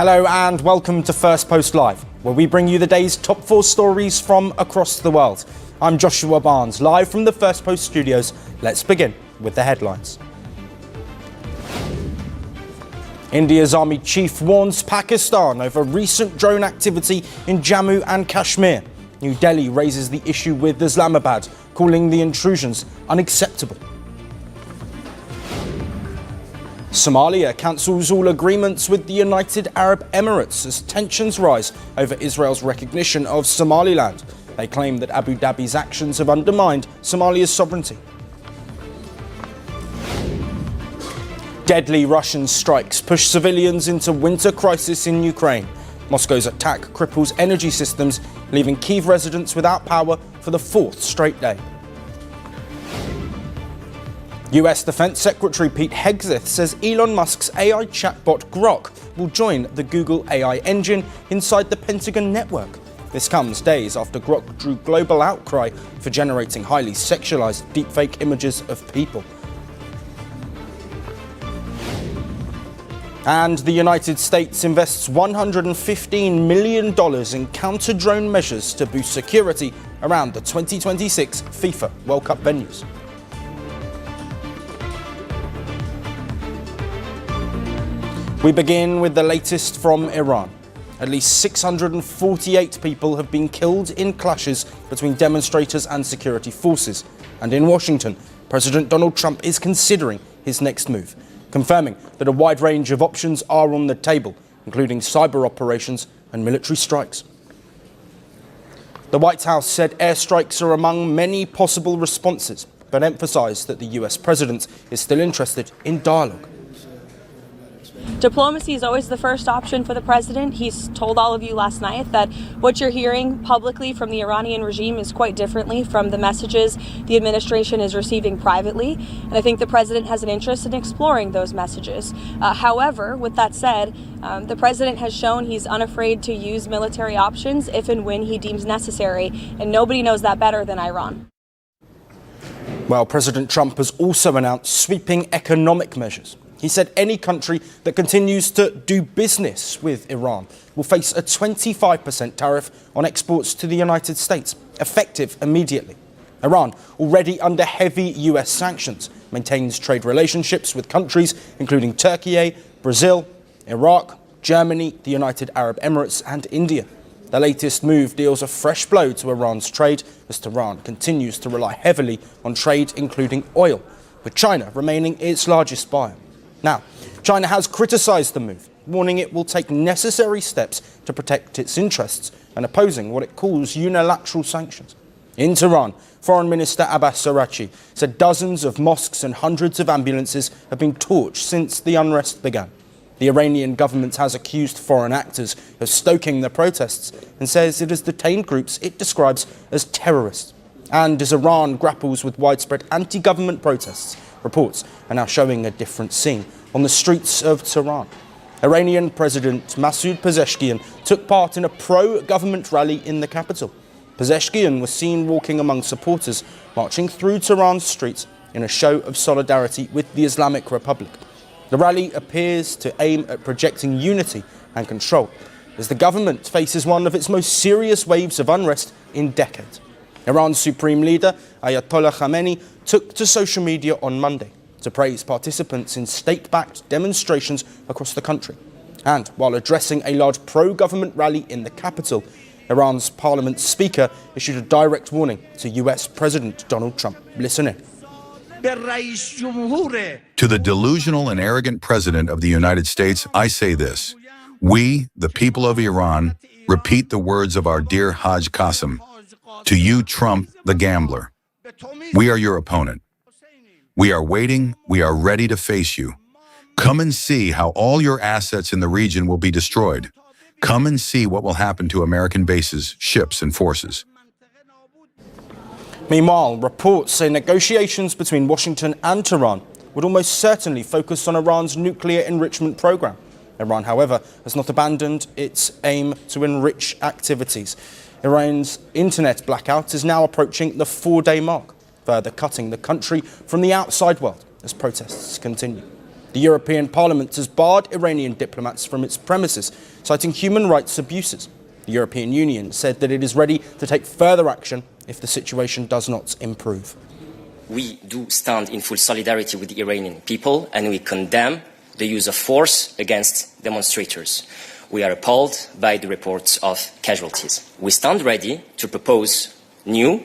Hello and welcome to Firstpost Live, where we bring you the day's top 4 stories from across the world. I'm Joshua Barnes, live from the Firstpost studios. Let's begin with the headlines. India's army chief warns Pakistan over recent drone activity in Jammu and Kashmir. New Delhi raises the issue with Islamabad, calling the intrusions unacceptable. Somalia cancels all agreements with the United Arab Emirates as tensions rise over Israel's recognition of Somaliland. They claim that Abu Dhabi's actions have undermined Somalia's sovereignty. Deadly Russian strikes push civilians into winter crisis in Ukraine. Moscow's attack cripples energy systems, leaving Kyiv residents without power for the 4th straight day. US Defense Secretary Pete Hegseth says Elon Musk's AI chatbot Grok will join the Google AI engine inside the Pentagon network. This comes days after Grok drew global outcry for generating highly sexualized deepfake images of people. And the United States invests $115 million in counter-drone measures to boost security around the 2026 FIFA World Cup venues. We begin with the latest from Iran. At least 648 people have been killed in clashes between demonstrators and security forces. And in Washington, President Donald Trump is considering his next move, confirming that a wide range of options are on the table, including cyber operations and military strikes. The White House said airstrikes are among many possible responses, but emphasized that the US president is still interested in dialogue. Diplomacy is always the first option for the president. He's told all of you last night that what you're hearing publicly from the Iranian regime is quite differently from the messages the administration is receiving privately. And I think the president has an interest in exploring those messages. However, with that said, the president has shown he's unafraid to use military options if and when he deems necessary. And nobody knows that better than Iran. Well, President Trump has also announced sweeping economic measures. He said any country that continues to do business with Iran will face a 25% tariff on exports to the United States, effective immediately. Iran, already under heavy US sanctions, maintains trade relationships with countries including Turkey, Brazil, Iraq, Germany, the United Arab Emirates and India. The latest move deals a fresh blow to Iran's trade as Tehran continues to rely heavily on trade including oil, with China remaining its largest buyer. Now, China has criticised the move, warning it will take necessary steps to protect its interests and opposing what it calls unilateral sanctions. In Tehran, Foreign Minister Abbas Araghchi said dozens of mosques and hundreds of ambulances have been torched since the unrest began. The Iranian government has accused foreign actors of stoking the protests and says it has detained groups it describes as terrorists. And as Iran grapples with widespread anti-government protests, reports are now showing a different scene on the streets of Tehran. Iranian President Masoud Pezeshkian took part in a pro-government rally in the capital. Pezeshkian was seen walking among supporters marching through Tehran's streets in a show of solidarity with the Islamic Republic. The rally appears to aim at projecting unity and control as the government faces one of its most serious waves of unrest in decades. Iran's supreme leader, Ayatollah Khamenei, took to social media on Monday to praise participants in state-backed demonstrations across the country. And while addressing a large pro-government rally in the capital, Iran's parliament speaker issued a direct warning to US President Donald Trump. Listen in. To the delusional and arrogant president of the United States, I say this. We, the people of Iran, repeat the words of our dear Haj Qasem. To you, Trump, the gambler. We are your opponent. We are waiting. We are ready to face you. Come and see how all your assets in the region will be destroyed. Come and see what will happen to American bases, ships, and forces. Meanwhile, reports say negotiations between Washington and Tehran would almost certainly focus on Iran's nuclear enrichment program. Iran, however, has not abandoned its aim to enrich activities. Iran's internet blackout is now approaching the 4-day mark, further cutting the country from the outside world as protests continue. The European Parliament has barred Iranian diplomats from its premises, citing human rights abuses. The European Union said that it is ready to take further action if the situation does not improve. We do stand in full solidarity with the Iranian people, and we condemn the use of force against demonstrators. We are appalled by the reports of casualties. We stand ready to propose new,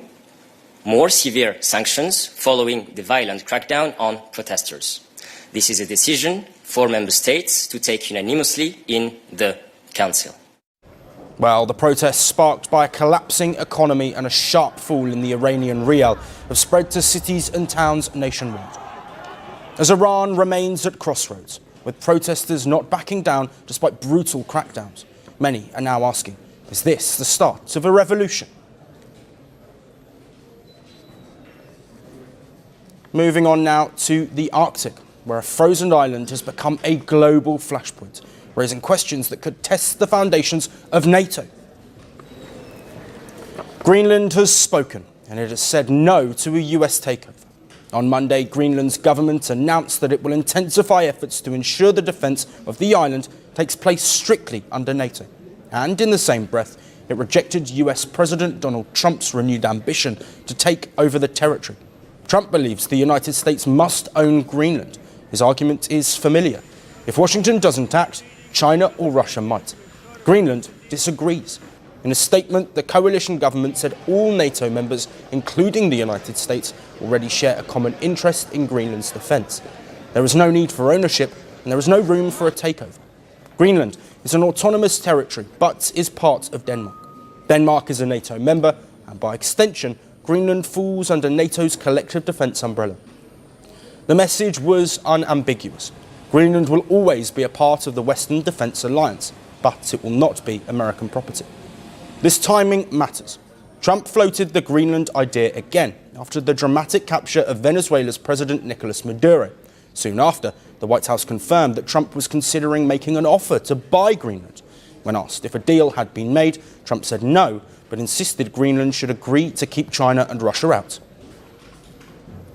more severe sanctions following the violent crackdown on protesters. This is a decision for member states to take unanimously in the Council. Well, the protests sparked by a collapsing economy and a sharp fall in the Iranian rial have spread to cities and towns nationwide. As Iran remains at crossroads, with protesters not backing down despite brutal crackdowns, many are now asking, is this the start of a revolution? Moving on now to the Arctic, where a frozen island has become a global flashpoint, raising questions that could test the foundations of NATO. Greenland has spoken, and it has said no to a US takeover. On Monday, Greenland's government announced that it will intensify efforts to ensure the defence of the island takes place strictly under NATO. And in the same breath, it rejected US President Donald Trump's renewed ambition to take over the territory. Trump believes the United States must own Greenland. His argument is familiar. If Washington doesn't act, China or Russia might. Greenland disagrees. In a statement, the coalition government said all NATO members, including the United States, already share a common interest in Greenland's defence. There is no need for ownership, and there is no room for a takeover. Greenland is an autonomous territory, but is part of Denmark. Denmark is a NATO member, and by extension, Greenland falls under NATO's collective defence umbrella. The message was unambiguous. Greenland will always be a part of the Western Defence Alliance, but it will not be American property. This timing matters. Trump floated the Greenland idea again after the dramatic capture of Venezuela's President Nicolas Maduro. Soon after, the White House confirmed that Trump was considering making an offer to buy Greenland. When asked if a deal had been made, Trump said no, but insisted Greenland should agree to keep China and Russia out.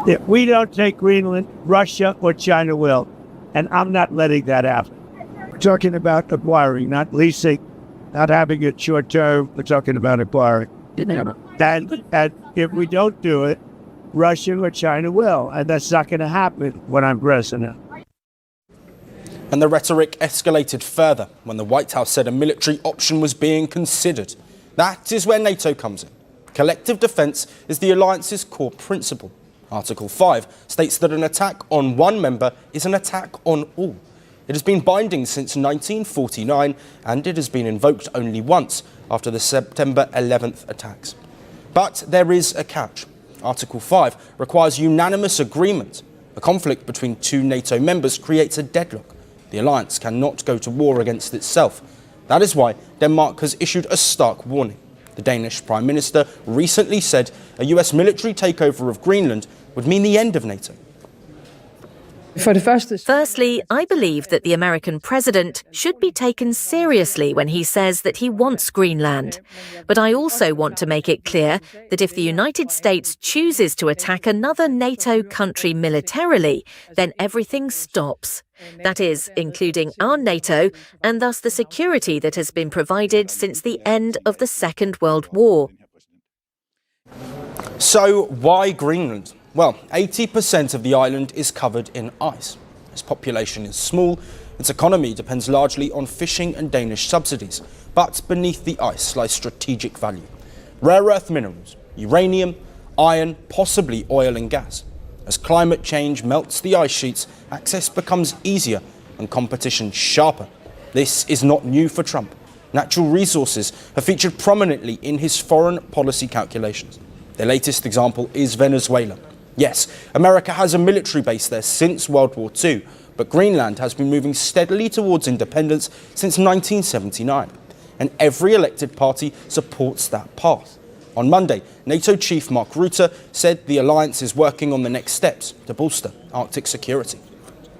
If we don't take Greenland, Russia or China will. And I'm not letting that happen. We're talking about acquiring, not leasing, not having it short term. We're talking about acquiring. And if we don't do it, Russia or China will. And that's not going to happen when I'm president. And the rhetoric escalated further when the White House said a military option was being considered. That is where NATO comes in. Collective defence is the alliance's core principle. Article 5 states that an attack on one member is an attack on all. It has been binding since 1949, and it has been invoked only once after the September 11th attacks. But there is a catch. Article 5 requires unanimous agreement. A conflict between two NATO members creates a deadlock. The alliance cannot go to war against itself. That is why Denmark has issued a stark warning. The Danish Prime Minister recently said a US military takeover of Greenland would mean the end of NATO. Firstly, I believe that the American president should be taken seriously when he says that he wants Greenland. But I also want to make it clear that if the United States chooses to attack another NATO country militarily, then everything stops. That is, including our NATO, and thus the security that has been provided since the end of the Second World War. So why Greenland? Well, 80% of the island is covered in ice. Its population is small, its economy depends largely on fishing and Danish subsidies. But beneath the ice lies strategic value. Rare earth minerals, uranium, iron, possibly oil and gas. As climate change melts the ice sheets, access becomes easier and competition sharper. This is not new for Trump. Natural resources have featured prominently in his foreign policy calculations. The latest example is Venezuela. Yes, America has a military base there since World War II, but Greenland has been moving steadily towards independence since 1979, and every elected party supports that path. On Monday, NATO chief Mark Rutte said the alliance is working on the next steps to bolster Arctic security.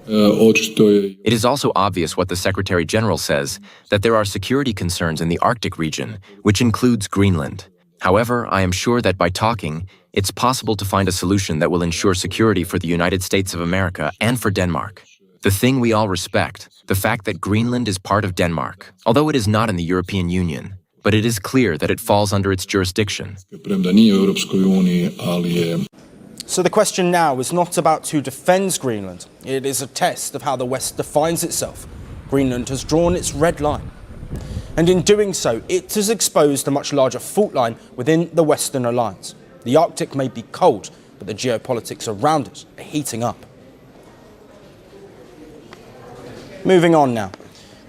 It is also obvious what the Secretary General says, that there are security concerns in the Arctic region, which includes Greenland. However, I am sure that by talking, it's possible to find a solution that will ensure security for the United States of America and for Denmark. The thing we all respect, the fact that Greenland is part of Denmark, although it is not in the European Union, but it is clear that it falls under its jurisdiction. So the question now is not about who defends Greenland. It is a test of how the West defines itself. Greenland has drawn its red line. And in doing so, it has exposed a much larger fault line within the Western alliance. The Arctic may be cold, but the geopolitics around it are heating up. Moving on now.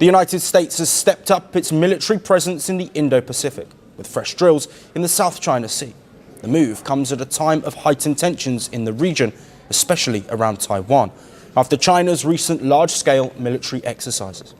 The United States has stepped up its military presence in the Indo-Pacific, with fresh drills in the South China Sea. The move comes at a time of heightened tensions in the region, especially around Taiwan, after China's recent large-scale military exercises.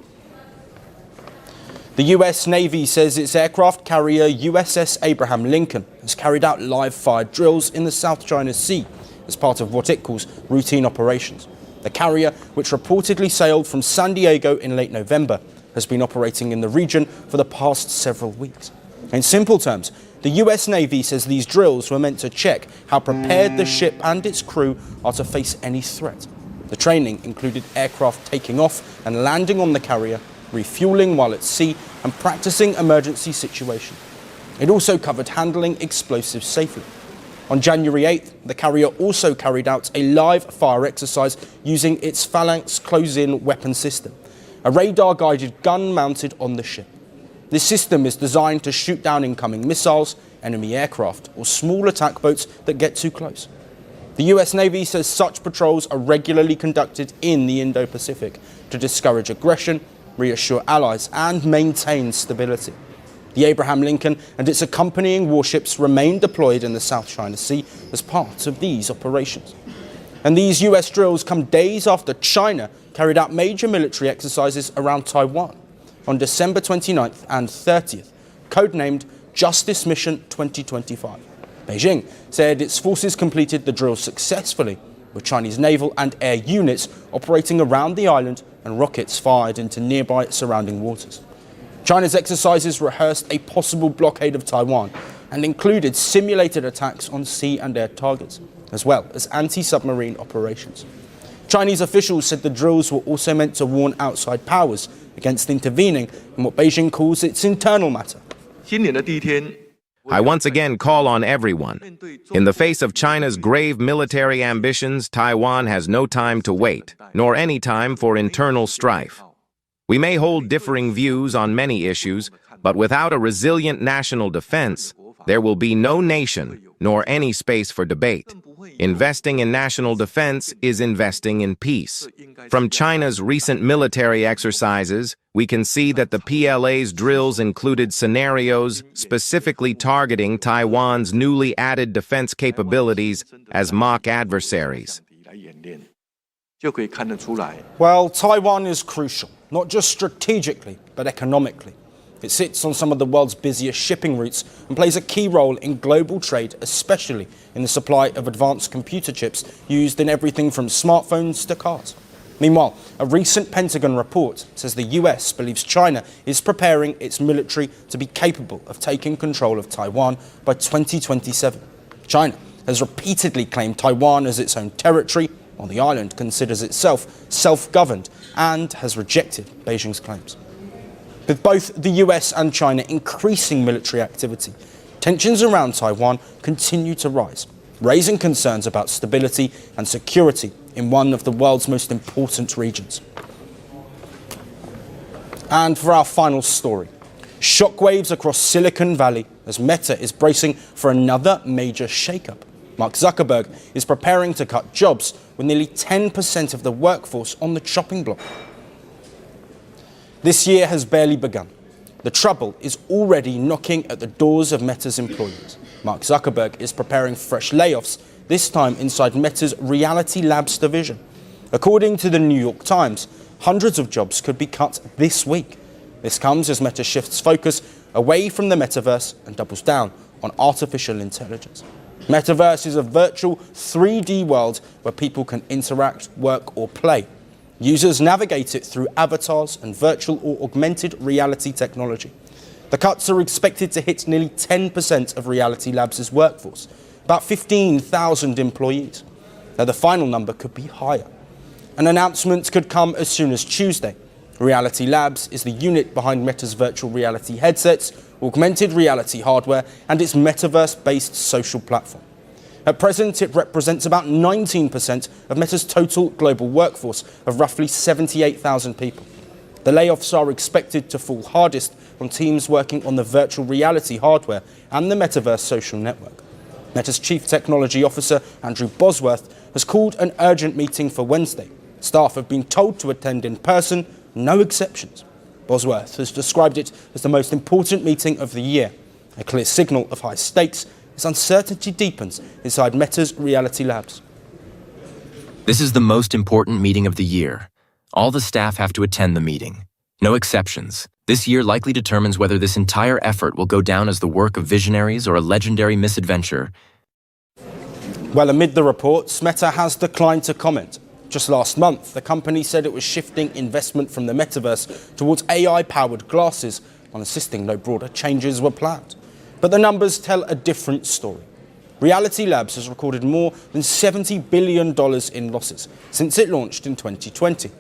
The US Navy says its aircraft carrier USS Abraham Lincoln has carried out live-fire drills in the South China Sea as part of what it calls routine operations. The carrier, which reportedly sailed from San Diego in late November, has been operating in the region for the past several weeks. In simple terms, the US Navy says these drills were meant to check how prepared the ship and its crew are to face any threat. The training included aircraft taking off and landing on the carrier, refueling while at sea, and practicing emergency situations. It also covered handling explosives safely. On January 8th, the carrier also carried out a live fire exercise using its Phalanx close-in weapon system, a radar-guided gun mounted on the ship. This system is designed to shoot down incoming missiles, enemy aircraft, or small attack boats that get too close. The US Navy says such patrols are regularly conducted in the Indo-Pacific to discourage aggression, reassure allies, and maintain stability. The Abraham Lincoln and its accompanying warships remain deployed in the South China Sea as part of these operations. And these US drills come days after China carried out major military exercises around Taiwan on December 29th and 30th, codenamed Justice Mission 2025. Beijing said its forces completed the drills successfully, with Chinese naval and air units operating around the island and rockets fired into nearby surrounding waters. China's exercises rehearsed a possible blockade of Taiwan and included simulated attacks on sea and air targets, as well as anti-submarine operations. Chinese officials said the drills were also meant to warn outside powers against intervening in what Beijing calls its internal matter. I once again call on everyone. In the face of China's grave military ambitions, Taiwan has no time to wait, nor any time for internal strife. We may hold differing views on many issues, but without a resilient national defense, there will be no nation nor any space for debate. Investing in national defense is investing in peace. From China's recent military exercises, we can see that the PLA's drills included scenarios specifically targeting Taiwan's newly added defense capabilities as mock adversaries. Well, Taiwan is crucial, not just strategically, but economically. It sits on some of the world's busiest shipping routes and plays a key role in global trade, especially in the supply of advanced computer chips used in everything from smartphones to cars. Meanwhile, a recent Pentagon report says the US believes China is preparing its military to be capable of taking control of Taiwan by 2027. China has repeatedly claimed Taiwan as its own territory, while the island considers itself self-governed and has rejected Beijing's claims. With both the US and China increasing military activity, tensions around Taiwan continue to rise, raising concerns about stability and security in one of the world's most important regions. And for our final story, shockwaves across Silicon Valley as Meta is bracing for another major shakeup. Mark Zuckerberg is preparing to cut jobs with nearly 10% of the workforce on the chopping block. This year has barely begun. The trouble is already knocking at the doors of Meta's employees. Mark Zuckerberg is preparing fresh layoffs, this time inside Meta's Reality Labs division. According to the New York Times, hundreds of jobs could be cut this week. This comes as Meta shifts focus away from the metaverse and doubles down on artificial intelligence. Metaverse is a virtual 3D world where people can interact, work, or play. Users navigate it through avatars and virtual or augmented reality technology. The cuts are expected to hit nearly 10% of Reality Labs' workforce, about 15,000 employees. Now, the final number could be higher. An announcement could come as soon as Tuesday. Reality Labs is the unit behind Meta's virtual reality headsets, augmented reality hardware, and its metaverse-based social platform. At present, it represents about 19% of Meta's total global workforce of roughly 78,000 people. The layoffs are expected to fall hardest on teams working on the virtual reality hardware and the metaverse social network. Meta's Chief Technology Officer, Andrew Bosworth, has called an urgent meeting for Wednesday. Staff have been told to attend in person, no exceptions. Bosworth has described it as the most important meeting of the year, a clear signal of high stakes as uncertainty deepens inside Meta's Reality Labs. This is the most important meeting of the year. All the staff have to attend the meeting. No exceptions. This year likely determines whether this entire effort will go down as the work of visionaries or a legendary misadventure. Well, amid the reports, Meta has declined to comment. Just last month, the company said it was shifting investment from the metaverse towards AI-powered glasses, while insisting no broader changes were planned. But the numbers tell a different story. Reality Labs has recorded more than $70 billion in losses since it launched in 2020.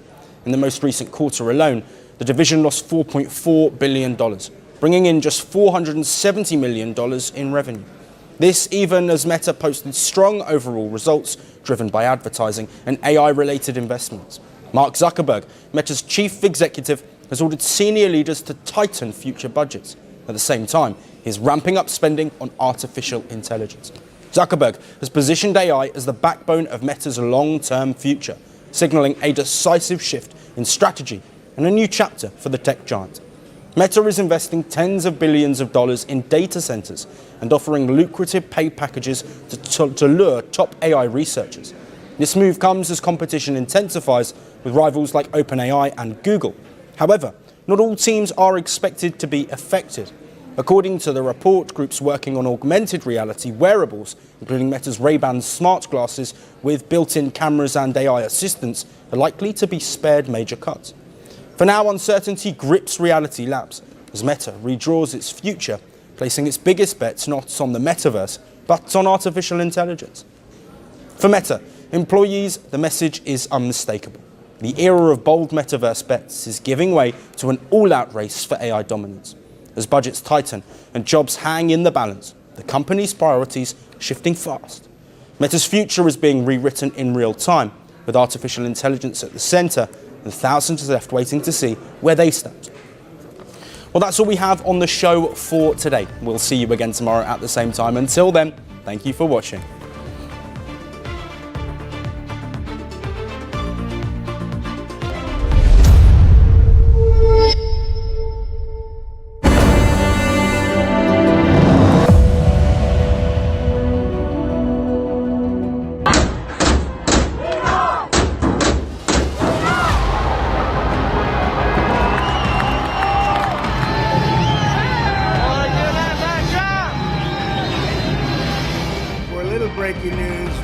In the most recent quarter alone, the division lost $4.4 billion, bringing in just $470 million in revenue. This even as Meta posted strong overall results driven by advertising and AI-related investments. Mark Zuckerberg, Meta's chief executive, has ordered senior leaders to tighten future budgets. At the same time, he is ramping up spending on artificial intelligence. Zuckerberg has positioned AI as the backbone of Meta's long-term future, signaling a decisive shift in strategy and a new chapter for the tech giant. Meta is investing tens of billions of dollars in data centers and offering lucrative pay packages to lure top AI researchers. This move comes as competition intensifies with rivals like OpenAI and Google. However, not all teams are expected to be affected. According to the report, groups working on augmented reality wearables, including Meta's Ray-Ban smart glasses with built-in cameras and AI assistants, are likely to be spared major cuts. For now, uncertainty grips Reality Labs as Meta redraws its future, placing its biggest bets not on the metaverse, but on artificial intelligence. For Meta employees, the message is unmistakable. The era of bold metaverse bets is giving way to an all-out race for AI dominance. As budgets tighten and jobs hang in the balance, the company's priorities are shifting fast. Meta's future is being rewritten in real time, with artificial intelligence at the center and thousands left waiting to see where they stand. Well, that's all we have on the show for today. We'll see you again tomorrow at the same time. Until then, thank you for watching. Breaking news.